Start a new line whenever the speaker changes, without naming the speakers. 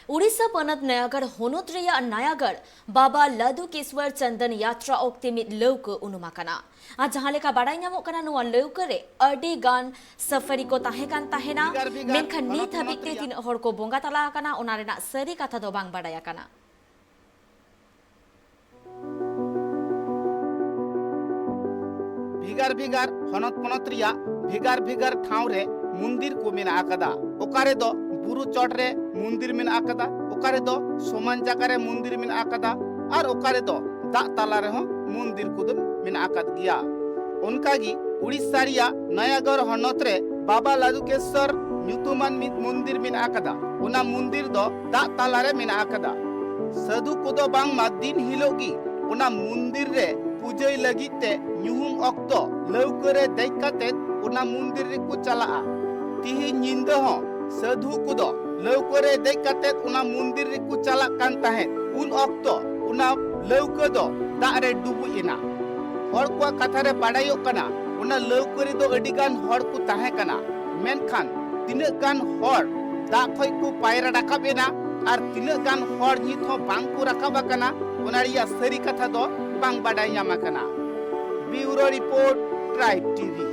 उड़ीसा पनत नयागढ़ होनोत रेया नयागढ़ बाबा लदुकेश्वर चंदन यात्रा ओक्ते मिद लौका उनुमाकना आ जहां लेका बाडाय ᱧᱟᱢᱚᱜ kana ᱱᱚᱣᱟ ᱞᱟᱹᱣᱠᱟᱹ ᱨᱮ ᱟᱹᱰᱤ ᱜᱟᱱ ᱥᱟᱯᱷᱟᱨᱤ ᱠᱚ ᱛᱟᱦᱮᱸ ᱠᱟᱱ ᱛᱟᱦᱮᱱᱟ ᱢᱮᱱᱠᱷᱟन ᱱᱤᱛ ᱦᱟᱹᱵᱤᱡ ᱛᱮ ᱛᱤᱱᱟᱹᱜ ᱦᱚᱲ ᱠᱚ ᱵᱚᱸᱜᱟ ᱛᱟᱞᱟ ᱟᱠᱟᱱᱟ ᱚᱱᱟ ᱨᱮᱱᱟᱜ ᱥᱟᱹᱨᱤ ᱠᱟᱛᱷᱟ ᱫᱚ ᱵᱟᱝ ᱵᱟᱰᱟᱭ ᱟᱠᱟᱱᱟ।
भिगार भिगार हनत पनत रिया भिगार भिगार ठाव रे मंदिर को मेना आकदा ओकारे दो बुरु चोट रे मंदिर मेना आकदा ओकारे दो समान जगह रे मंदिर मेना आकदा और ओकारे दो दाग ताला रे हो मंदिर को मेना आकद गया उनकागी उड़ीसा रिया नयागढ़ हनत रे बाबा लदुकेश्वर ᱧᱩᱛᱩᱢᱟᱱ ᱢᱤᱫ मंदिर मेना आकदा उना मंदिर दो दाग ताला रे मेना आकदा साधु कोदो बांग मा दिन हिलोगी उना मंदिर रे पूजय लगिते ᱧᱩᱦᱩᱢ ᱚᱠᱛᱚ ᱞᱟᱹᱣᱠᱟᱹ ᱨᱮ ᱫᱮᱡ ᱠᱟᱛᱮ ᱚᱱᱟ ᱢᱚᱱᱫᱤᱨ ᱨᱮᱠᱚ ᱪᱟᱞᱟᱜᱼᱟ ᱛᱤᱦᱤᱧ ᱧᱤᱫᱟᱹ ᱦᱚᱸ ᱥᱟᱹᱫᱷᱩ ᱠᱚᱫᱚ ᱞᱟᱹᱣᱠᱟᱹ ᱨᱮ ᱫᱮᱡ ᱠᱟᱛᱮ ᱚᱱᱟ ᱢᱚᱱᱫᱤᱨ ᱨᱮᱠᱚ ᱪᱟᱞᱟᱜ ᱠᱟᱱ ᱛᱟᱦᱮᱸᱫ ᱩᱱ ᱚᱠᱛᱚ ᱚᱱᱟ ᱞᱟᱹᱣᱠᱟᱹ ᱫᱚ ᱫᱟᱜ ᱨᱮ ᱰᱩᱵᱩᱡ ᱮᱱᱟ ᱦᱚᱲ ᱠᱚᱣᱟᱜ ᱠᱟᱛᱷᱟ ᱨᱮ ᱵᱟᱰᱟᱭᱚᱜ ᱠᱟᱱᱟ ᱚᱱᱟ ᱞᱟᱹᱣᱠᱟᱹ ᱨᱮᱫᱚ ᱟᱹᱰᱤ ᱜᱟᱱ ᱦᱚᱲ ᱠᱚ ᱛᱟᱦᱮᱸ ᱠᱟᱱᱟ ᱢᱮᱱᱠᱷᱟᱱ ᱛᱤᱱᱟᱹᱜ ᱜᱟᱱ ᱦᱚᱲ ᱫᱟᱜ ᱠᱷᱚᱡ ᱠᱚ ᱯᱟᱭᱨᱟ ᱨᱟᱠᱟᱵ ᱮᱱᱟ ᱟᱨ ᱛᱤᱱᱟᱹᱜ ᱜᱟᱱ ᱦᱚᱲ ᱱᱤᱛ ᱦᱚᱸ ᱵᱟᱝ ᱠᱚ ᱨᱟᱠᱟᱵ ᱟᱠᱟᱱᱟ ᱚᱱᱟ ᱨᱮᱭᱟᱜ ᱥᱟᱹᱨᱤ ᱠᱟᱛᱷᱟ ᱫᱚ ᱵᱟᱝ ᱵᱟᱰᱟᱭ ᱧᱟᱢ ᱟᱠᱟᱱᱟ। Bureau report tribe TV.